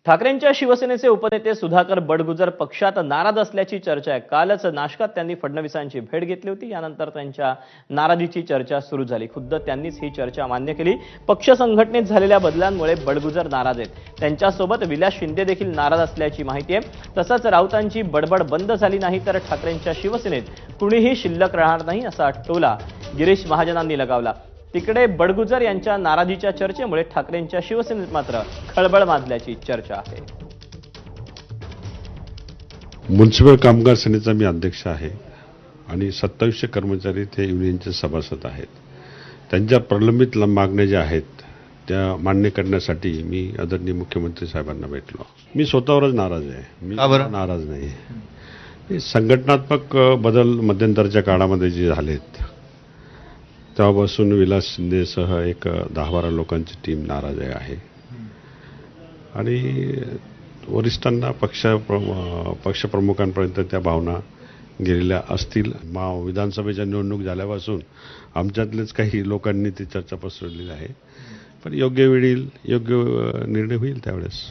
ठाकरेंच्या शिवसेनेचे उपनेते सुधाकर बडगुजर पक्षात नाराज असल्याची चर्चा आहे। कालच नाशकात त्यांनी फडणवीसांची भेट घेतली होती। यानंतर त्यांच्या नाराजीची चर्चा सुरू झाली। खुद्द त्यांनीच ही चर्चा मान्य केली। पक्ष संघटनेत झालेल्या बदलांमुळे बडगुजर नाराज आहेत। त्यांच्यासोबत विलास शिंदे देखील नाराज असल्याची माहिती आहे। तसंच राऊतांची बडबड बंद झाली नाही तर ठाकरेंच्या शिवसेनेत कुणीही शिल्लक राहणार नाही असा टोला गिरीश महाजनांनी लगावला। तिकडे बडगुजर यांच्या नाराजीच्या चर्चेमुळे ठाकरेंच्या शिवसेनेत मात्र खळबळ माजल्याची चर्चा आहे। म्युनिसिपल कामगार सेनेचा मी अध्यक्ष आहे आणि 2700 कर्मचारी ते युनियनचे सभासद आहेत। त्यांच्या प्रलंबित मागण्या ज्या आहेत त्या मान्य करण्यासाठी मी आदरणीय मुख्यमंत्री साहेबांना भेटलो। मी स्वतःवरच नाराज आहे। मी नाराज नाही। संघटनात्मक बदल मध्यंतरच्या काळामध्ये जे झालेत तेव्हापासून विलास शिंदेसह एक 10-12 लोकांची टीम नाराज आहे आणि वरिष्ठांना पक्षप्रमुखांपर्यंत त्या भावना गेलेल्या असतील। विधानसभेच्या निवडणूक झाल्यापासून आमच्यातलेच काही लोकांनी ती चर्चा पसरवलेली आहे, पण योग्य वेळी योग्य निर्णय होईल त्यावेळेस।